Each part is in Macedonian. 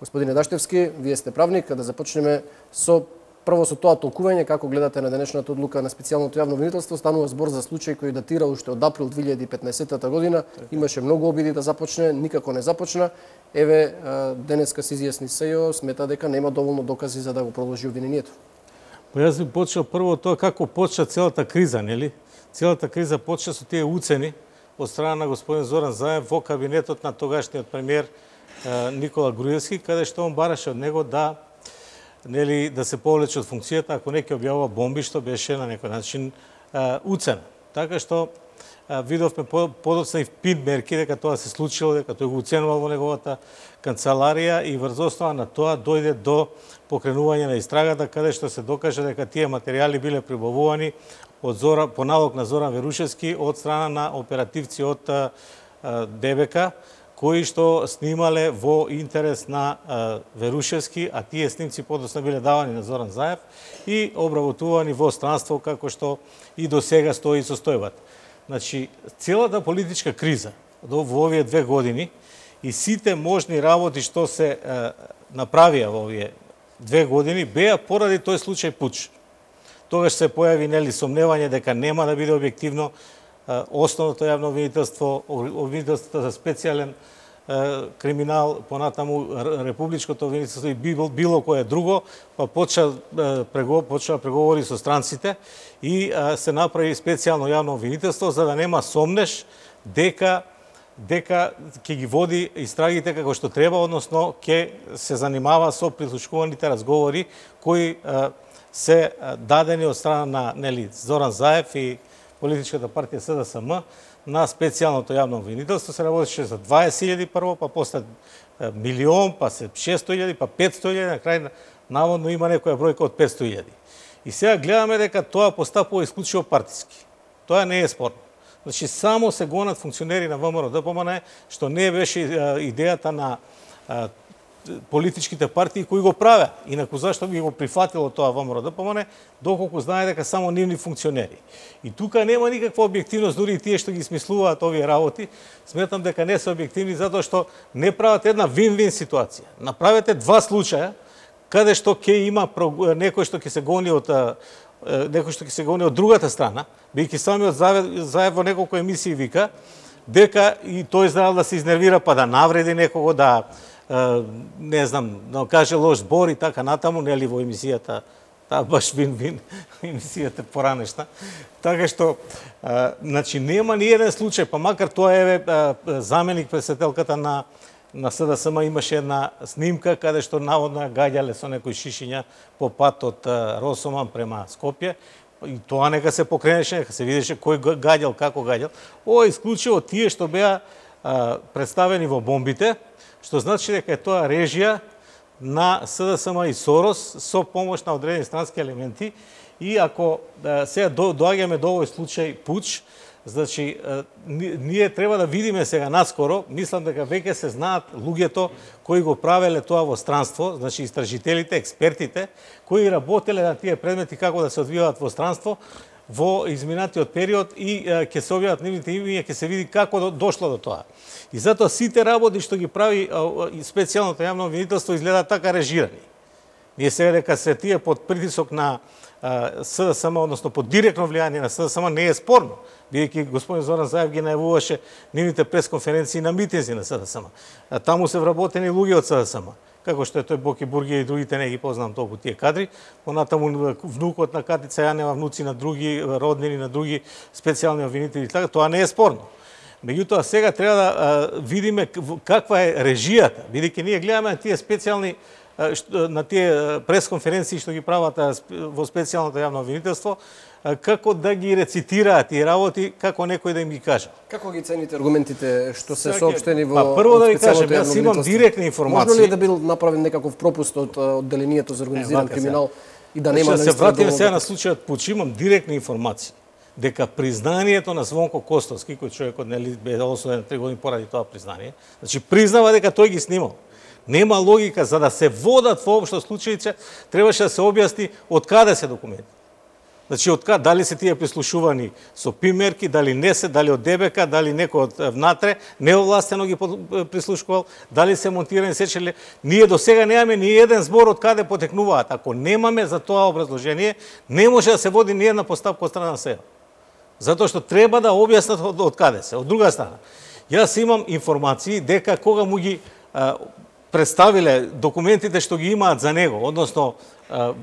Господине Даштевски, вие сте правник, да започнеме прво со тоа толкување, како гледате на денешната одлука на специјалното јавно обвинителство. Станува збор за случај кој датира уште од април 2015 година. Имаше многу обиди да започне, никако не започна. Еве, денеска се изјасни СЈО, смета дека нема доволно докази за да го продолжи обвинението. Јас би почнал прво тоа како почна целата криза, нели? Целата криза почна со тие уцени од страна на господин Зоран Заев во кабинетот на тогашниот премиер Никола Груевски, каде што он бараше од него да се повлече од функцијата ако не ќе објавува бомби, што беше на некој начин уцена. Така што видовме подоцна и пин мерки дека тоа се случило, дека тој го уценувал во неговата канцеларија и врз основа на тоа дојде до покренување на истрагата, каде што се докаже дека тие материјали биле прибавувани по налог на Зоран Верушевски од страна на оперативци од ДБК, кои што снимале во интерес на Верушевски, а тие снимци подоцна биле давани на Зоран Заев и обработувани во странство, како што и до сега стои состојбата. Значи, целата политичка криза во овие 2 години и сите можни работи што се направија во овие 2 години беа поради тој случај Пуч. Тогаш се појави сомневање дека нема да биде објективно основното јавно обвинителство, обвинителството за специјален криминал, понатаму републичкото обвинителство и било кое друго, па почна преговори со странците и се направи специјално јавно обвинителство за да нема сомнеш дека ќе ги води истрагите како што треба, односно ќе се занимава со прислушкуваните разговори кои се дадени од страна на Зоран Заев и политичката партија СДСМ на специјалното јавно обвинителство. Се работеше за 20.000 прво, па после милион, па се 600.000, па 500.000, на крај наводно има некоја бројка од 500.000. И сега гледаме дека тоа постапува исклучиво партиски. Тоа не е спорно. Значи, само се гонат функционери на ВМРО ДПМН, што не беше идејата на политичките партии кои го правеа. Инаку зашто би го прифатило тоа ВМРО ДПМН, доколку знае дека само нивни функционери. И тука нема никаква објективност, дури и тие што ги смислуваат овие работи, сметам дека не се објективни затоа што не прават една вин-вин ситуација. Направете 2 случаја каде што ќе има некој што ќе се гони од другата страна, бидејќи самиот Заев во неколку емисии вика дека и тој знаел да се изнервира па да навреди некого, да не знам, да каже лош збор и така натаму, нели во емисијата, таа баш вин-вин емисијата поранешна. Така што, значи, нема ни еден случај, па макар тоа е заменик председателката на СДСМ имаше една снимка каде што наводно ја гаѓале со некои шишиња по пат од Росоман према Скопје. И тоа нека се покренеше, нека се видеше кој гаѓал, како гаѓал. Ова исклучиво тие што беа представени во бомбите, што значи дека е тоа режија на СДСМ и Сорос со помош на одредени странски елементи. И ако сега доаѓаме до овој случај Пуч, значи, ние треба да видиме сега наскоро, мислам дека веќе се знаат луѓето кои го правеле тоа во странство, значи истражителите, експертите, кои работеле на тие предмети како да се одвиваат во странство во изминатиот период и ќе се објават нивните имиња, ќе се види како дошло до тоа. И затоа сите работи што ги прави специјалното јавно обвинителство изгледаат така режирани. Ние сега дека се тие под притисок на СДСМ, односно под директно влијание на СДСМ, не е спорно, бидејќи господин Зоран Заев ги најавуваше нивните пресконференции на митинзи на СДСМ. Таму се вработени луѓе од СДСМ, како што е тој Боки Бургија и другите, не ги познам толку тие кадри. Понатаму внукот на Катица Јанева, внуци на други роднини, на други специјални обвинители, така, тоа не е спорно. Меѓутоа, сега треба да видиме каква е режијата, бидејќи ние гледаме на тие специјални на тие пресконференции што ги прават во специјалното јавно обвинителство, како да ги рецитираат тие работи, како некој да им ги каже. Како ги цените аргументите што се соопштени во прво да ви кажам, јас имам директни информации. Можно ли да бил направен некаков пропуст од одделението за организиран криминал и да нема наистина? Се вратиме сега на случајот Пуч, имам директни информации дека признанието на Звонко Костовски, кој човекот нели бе осуден 3 години поради тоа признание, значи признава дека тој ги снимал. Нема логика, за да се водат воопшто случаите, требаше да се објасни од каде се документи. Значи, дали се тие прислушувани со пимерки, дали не се, дали од ДБК, дали некој од внатре, неовластено ги прислушувал, дали се монтирани сечели. Ние до сега немаме ни еден збор од каде потекнуваат. Ако немаме за тоа образложение, не може да се води ни една постапка од страна на СЕО. Затоа што треба да објаснат од каде се. Од друга страна, јас имам информации дека кога му ги представиле документите што ги имаат за него, односно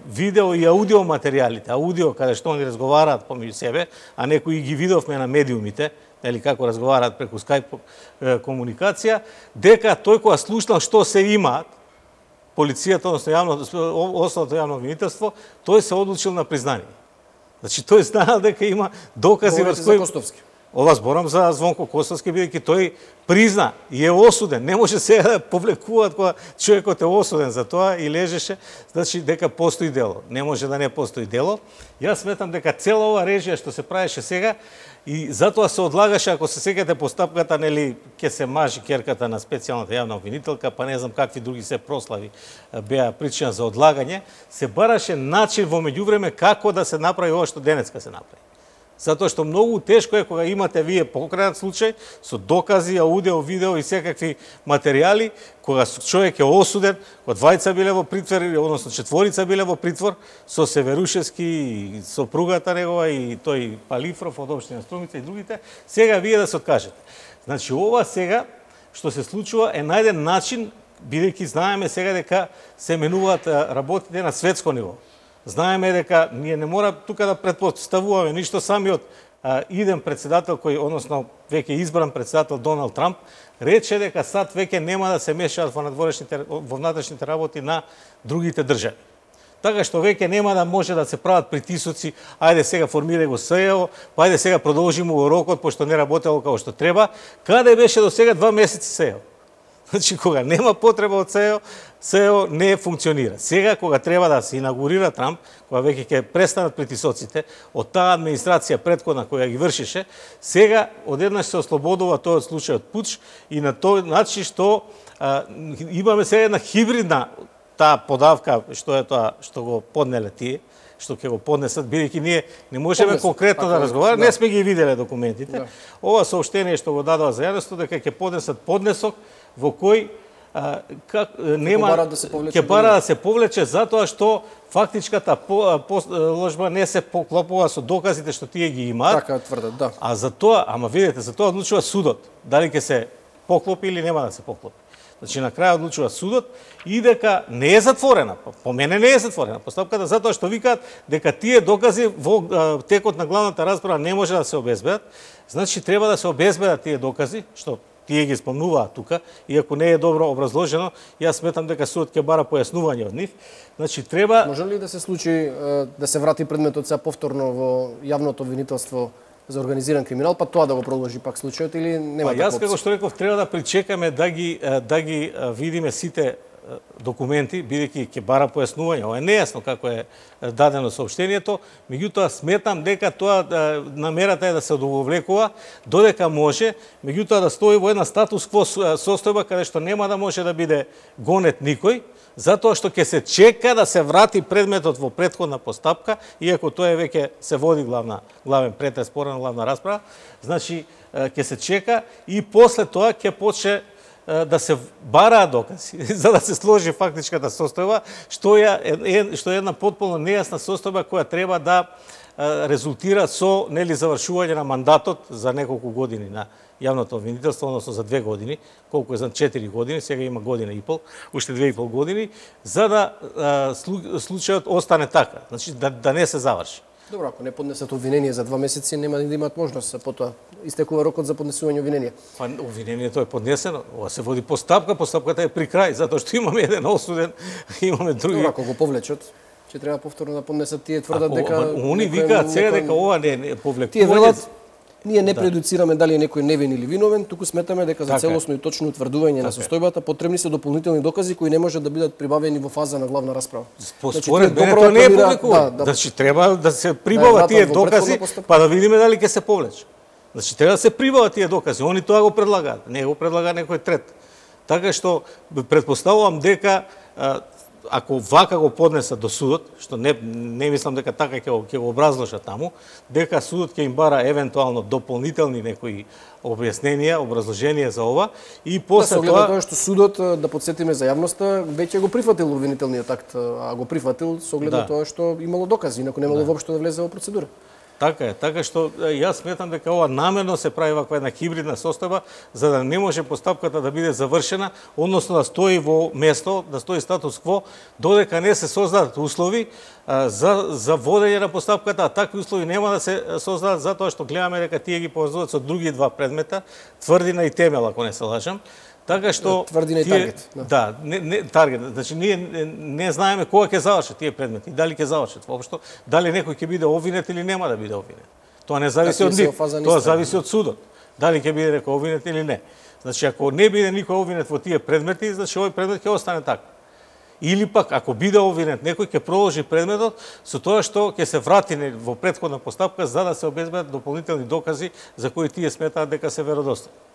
видео и аудио материјалите, аудио каде што они разговараат помеѓу себе, а некои ги видовме на медиумите, нели како разговараат преку Skype комуникација, дека тој кога слушнал што се имаат, полицијата, односно основното јавно обвинителство, тој се одлучил на признание. Значи тој знаел дека има докази врз кои Костовски. Ова зборам за Звонко Костовски, бидејќи тој призна и е осуден. Не може сега да повлекуваат кога човекот е осуден за тоа и лежеше, значи дека постои дело. Не може да не постои дело. Јас сметам дека цела ова режија што се правеше сега и затоа се одлагаше, ако се сеќате постапката, нели, ќе се мажи керката на специјалната јавна обвинителка, па не знам какви други се прослави беа причина за одлагање, се бараше начин во меѓувреме како да се направи ова што денеска се направи. Затоа што многу тешко е кога имате вие покрајен случај со докази, аудио, видео и секакви материјали, кога човек е осуден, кога двајца биле во притвор, односно четворица биле во притвор, со Северушевски и сопругата негова и тој Палифров од општина Струмица и другите, сега вие да се откажете. Значи ова сега што се случува е најден начин, бидејќи знаеме сега дека се менуваат работите на светско ниво. Знаеме дека ние не мора тука да предпоставуваме ништо, самиот иден председател кој, односно веќе избран председател Доналд Трамп, рече дека сад веќе нема да се мешаат во внатрешните работи на другите држави. Така што веќе нема да може да се прават притисоци, ајде сега формирај го СЕО, па ајде сега продолжиме во рокот, пошто не работело како што треба. Каде беше до сега 2 месеци СЕО? Значи, кога нема потреба од СЕО не функционира. Сега, кога треба да се инаугурира Трамп, кога веќе ќе престанат притисоците од таа администрација претходна која ги вршише, сега одеднаш се ослободува тој случај од пуч и на тој начин што имаме сега една хибридна таа подавка, што е тоа што го поднеле тие, што ќе го поднесат, бидејќи ние не можеме конкретно да разговараме, не сме ги виделе документите. Ова сообщение што го дадоа за јавноста дека ќе поднесат поднесок во кој ќе бара да се повлече затоа што фактичката ложба не се поклопува со доказите што тие ги имаат. Така тврдат, да. А за тоа, видете, за тоа одлучува судот, дали ќе се поклопи или нема да се поклопи. Значи на крај одлучува судот и дека не е затворена. По мене не е затворена постапката затоа што викаат дека тие докази во текот на главната расправа не може да се обезбедат. Значи треба да се обезбедат тие докази што тие ги спомнуваат тука, иако не е добро образложено, јас сметам дека судот ќе бара појаснување од нив. Значи треба Може ли да се случи да се врати предметот сега повторно во јавното обвинителство за организиран криминал, па тоа да го продолжи пак случајот или нема таква опција? Јас како што реков треба да причекаме да ги видиме сите документи, бидејќи ќе бара појаснување. Ова е нејасно како е дадено соопштението, меѓутоа сметам дека тоа намерата е да се одовлекува додека може, меѓутоа да стои во една статус кво состојба каде што нема да може да биде гонет никој, затоа што ќе се чека да се врати предметот во претходна постапка, иако тоа веќе се води главен претрес, порано главна расправа, значи ќе се чека и после тоа ќе почне да се бараат докази, за да се сложи фактичката состојба, што е една потполно нејасна состојба која треба да резултира со завршување на мандатот за неколку години на јавното обвинителство, односно за 2 години, колку е за 4 години, сега има година и пол, уште 2,5 години, за да случајот остане така, значи да не се заврши. Добро, ако не поднесат обвинение за 2 месеци, нема да имаат можност, потоа истекува рокот за поднесување обвинение. Па обвинението е поднесено, ова се води постапка, постапката е при крај, затоа што имаме еден осуден, имаме други. Добро, ако го повлечат, ќе треба повторно да поднесат, тие тврдат дека они викаат сега дека ова не повлекување. Тие велат ние не предуцираме дали е некој невин или виновен, туку сметаме дека за целосно и точно утврдување на состојбата потребни се дополнителни докази кои не може да бидат прибавени во фаза на главна расправа. Според мене тоа не е повлекување. Значи треба да се прибават тие докази, па да видиме дали ќе се повлече. Значи треба да се прибават тие докази. Они тоа го предлагаат, не го предлага некој трет. Така што предпоставувам дека ако вака го поднесат до судот, што не мислам дека така ќе го образложат таму, дека судот ќе им бара евентуално дополнителни некои објасненија, образложенија за ова и после тоа што судот, да подсетиме за јавноста, веќе го прифатил обвинителниот акт, а го прифатил со оглед на тоа што имало докази, инаку немало воопшто да влезе во процедура. Така е, така што јас сметам дека ова намерно се прави ваква една хибридна состојба за да не може постапката да биде завршена, односно да стои во место, да стои статус кво, додека не се создадат услови за водење на постапката, а такви услови нема да се создадат затоа што гледаме дека тие ги поврзуваат со други два предмета, тврдина и темел, ако не се лажам. Така што тврдина и таргет. Да, не таргет. Значи ние не знаеме кога ќе завршат тие предмети, дали ќе завршат воопшто, дали некој ќе биде обвинет или нема да биде обвинет. Тоа не зависи од нив, тоа зависи од судот. Дали ќе биде некој обвинет или не. Значи ако не биде никој обвинет во тие предмети, значи овој предмет ќе остане така. Или пак ако биде обвинет некој ќе продолжи предметот со тоа што ќе се врати во претходна постапка за да се обезбедат дополнителни докази за кои тие сметаат дека се веродостојни.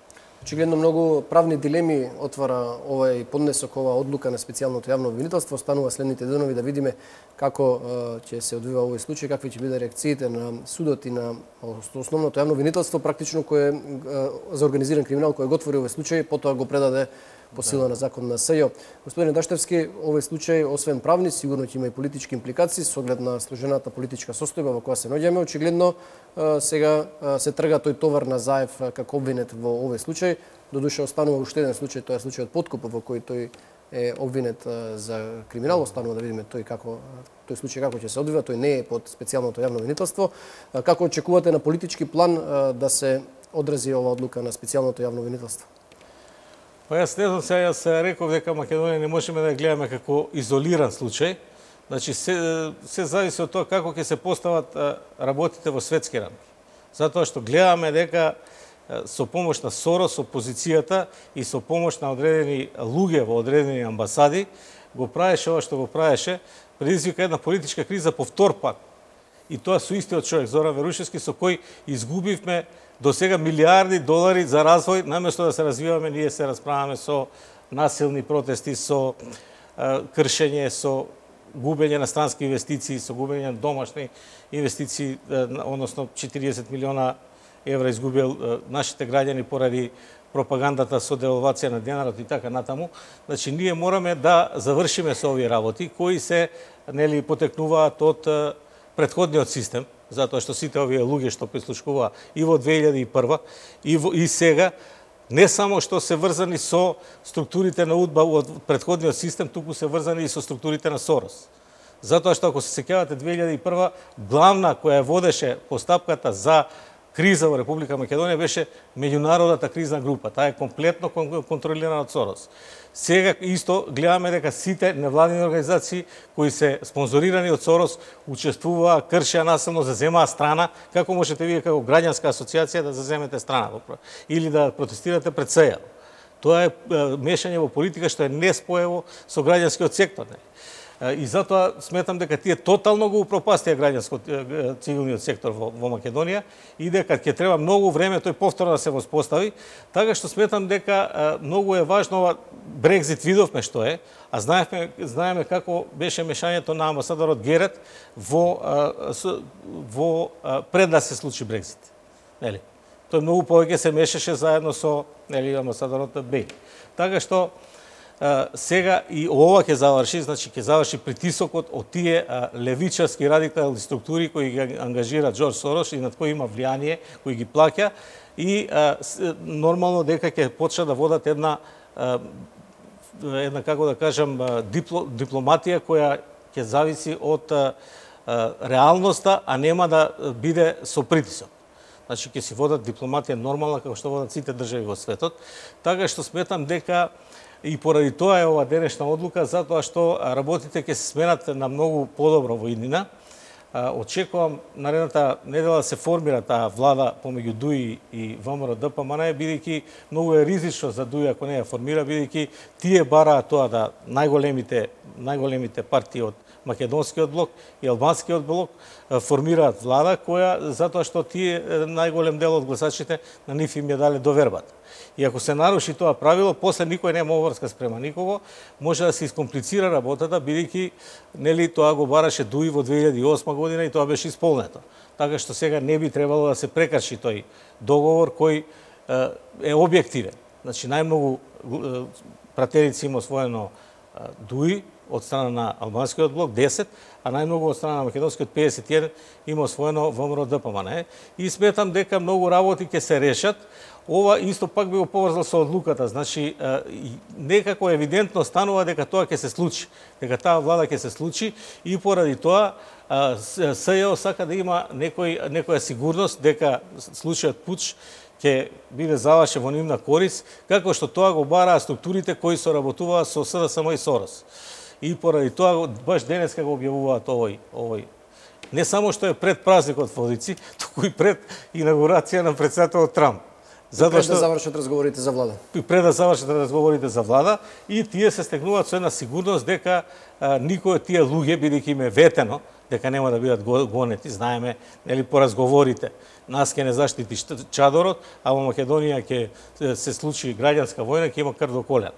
Очигледно многу правни дилеми отвара овај поднесок, ова одлука на специјалното јавно обвинителство. Останува следните денови да видиме како ќе се одвива овој случај, какви ќе биде реакциите на судот и на основното јавно обвинителство, практично кој за организиран криминал кој го отвори овој случај, потоа го предаде по сила на закон на СЈО. Господин Даштевски, овој случај освен правни, сигурно ќе има и политички импликации со оглед на сложената политичка состојба во која се наоѓаме. Очигледно сега се трга тој товар на Заев како обвинет во овој случај. Додуше останува уште еден случај, тоа е случајот подкуп во кој тој е обвинет за криминал. Останува да видиме тој случај како ќе се одвива. Тој не е под специјалното јавно обвинителство. Како очекувате на политички план да се одрази ова одлука на специјалното јавно обвинителство? Па јас не знам, сега јас реков дека Македонија не можеме да ја гледаме како изолиран случај. Значи, се зависи од тоа како ќе се постават работите во светски рамки. Затоа што гледаме дека со помош на Сорос, опозицијата и со помош на одредени луѓе во одредени амбасади, го правеше ова што го правеше, предизвика една политичка криза по втор пат. И тоа со истиот човек, Зоран Верушевски, со кој изгубивме до сега милиарди долари за развој, наместо да се развиваме, ние се расправаме со насилни протести, со кршење, со губење на странски инвестиции, со губење на домашни инвестиции, односно 40 милиона евра изгубил нашите граѓани поради пропагандата со девалвација на денарот и така натаму. Значи, ние мораме да завршиме со овие работи, кои се потекнуваат од претходниот систем, затоа што сите овие луѓе што прислушкуваа и во 2001 и сега, не само што се врзани со структурите на УДБА од претходниот систем, туку се врзани и со структурите на Сорос. Затоа што ако се сеќавате 2001, главна која водеше постапката за криза во Република Македонија беше меѓународната кризна група. Таа е комплетно контролирана од Сорос. Сега исто гледаме дека сите невладини организации кои се спонзорирани од Сорос учествуваа, кршеа насилно, заземаа страна. Како можете вие како граѓанска асоциација да заземете страна или да протестирате пред СЈО? Тоа е мешање во политика што е неспоево со граѓанскиот сектор. И затоа сметам дека тие тотално го упропастија цивилниот сектор во Македонија и дека ќе треба многу време тој повторно да се воспостави, така што сметам дека многу е важно ова Брекзит видовме што е, а знаеме како беше мешањето на амбасадорот Герет пред да се случи Брекзит. Нели? Тој многу повеќе се мешаше заедно со амбасадорот Беј. Така што сега и ова ќе заврши, значи ќе заврши притисокот од тие левичарски радикални структури кои ги ангажира Џорџ Сорос и над кои има влијание, кои ги плаќа и нормално дека ќе почне да водат една како да кажам дипломатија која ќе зависи од реалноста, а нема да биде со притисок. Значи ќе си водат дипломатија нормална како што водат сите држави во светот, така што сметам дека и поради тоа е ова денешна одлука, затоа што работите ќе се сменат на многу подобро во иднина. Очекувам наредната недела се формира таа влада помеѓу ДУИ и ВМРО-ДПМН, бидејќи многу е ризично за ДУИ ако не ја формира, бидејќи тие бараат тоа да најголемите најголемите партии од македонскиот блок и албанскиот блок формираат влада која затоа што тие најголем дел од гласачите на нив им ја дале довербата. И ако се наруши тоа правило, после никој нема обврска спрема никого, може да се искомплицира работата, бидејќи нели тоа го бараше Дуи во 2008 година и тоа беше исполнето. Така што сега не би требало да се прекрши тој договор кој е објективен. Значи најмногу пратерици има освоено Дуи од страна на албанскиот блок 10, а најмногу од страна на македонскиот 51 има освоено ВМРО ДПМН. И сметам дека многу работи ќе се решат. Ова исто пак би го поврзал со одлуката, значи некако евидентно станува дека тоа ќе се случи, дека таа влада ќе се случи и поради тоа СЈО сака да има некоја сигурност дека случајот пуч ќе биде завршен во нивна корис, како што тоа го бараа структурите кои соработуваат со СДСМ и СОРОС. И поради тоа баш денеска го објавуваат овој не само што е пред празникот Водици, туку и пред инаугурација на председателот Трамп. Пред да завршат разговорите за влада. Пред да завршат разговорите за влада и тие се стегнуваат со една сигурност дека никој од тие луѓе, бидејќи им е ветено дека нема да бидат гонети, знаеме, нели по разговорите, нас ќе не заштити чадорот, а во Македонија ќе се случи граѓанска војна, ќе има крв до колена.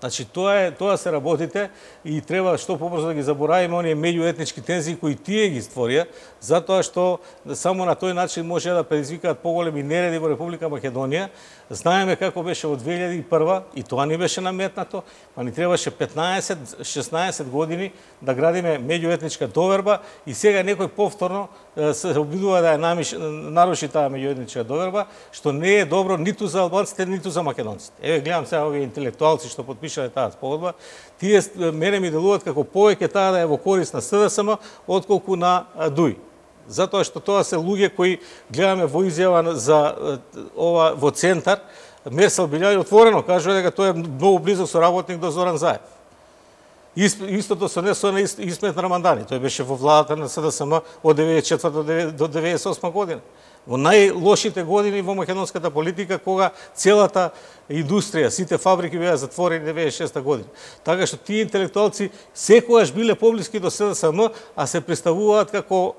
Значи тоа се работите и треба што побрзо да ги заборавиме оние меѓуетнички тензии кои тие ги створија, затоа што само на тој начин може да предизвикаат поголеми нереди во Република Македонија. Знаеме како беше во 2001 и тоа ни беше наметнато, па ни требаше 15-16 години да градиме меѓуетничка доверба и сега некој повторно се обидува да ја наруши таа меѓуетничка доверба, што не е добро ниту за албанците, ниту за македонците. Еве гледам сега овие интелектуалци што подпишале таа спогодба, тие мене ми делуваат како повеќе таа да е во корис на СДСМ отколку на Дуи. Затоа што тоа се луѓе кои гледаме во изјава за ова во центар, Мерсел Билјај отворено кажува дека тој е многу близок соработник до Зоран Заев. Истото со Исмет Рамандани, тој беше во владата на СДСМ од 94 до 98 година. Во најлошите години во македонската политика, кога целата индустрија, сите фабрики беа затворени 96 година. Така што тие интелектуалци секогаш биле поблиски до СДСМ, а се представуваат како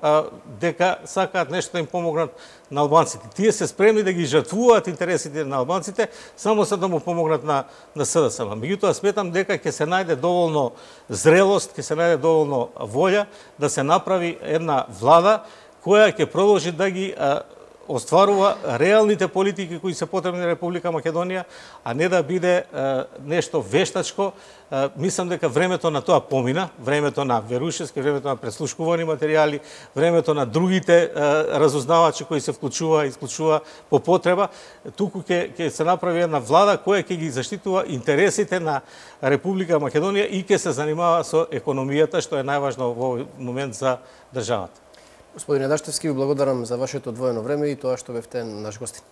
дека сакаат нешто да им помогнат на албанците. Тие се спремни да ги жртвуваат интересите на албанците само за да му помогнат на СДСМ. Меѓутоа сметам дека ќе се најде доволно зрелост, ќе се најде доволно волја да се направи една влада која ќе продолжи да ги остварува реалните политики кои се потребни на Република Македонија, а не да биде нешто вештачко. Мислам дека времето на тоа помина, времето на Верушевски, времето на преслушкувани материјали, времето на другите разузнавачи кои се вклучува и исклучува по потреба. Туку ќе се направи една влада која ќе ги заштитува интересите на Република Македонија и ќе се занимава со економијата, што е најважно во овој момент за државата. Господине Даштевски, ви благодарам за вашето одвоено време и тоа што бевте наш гостин.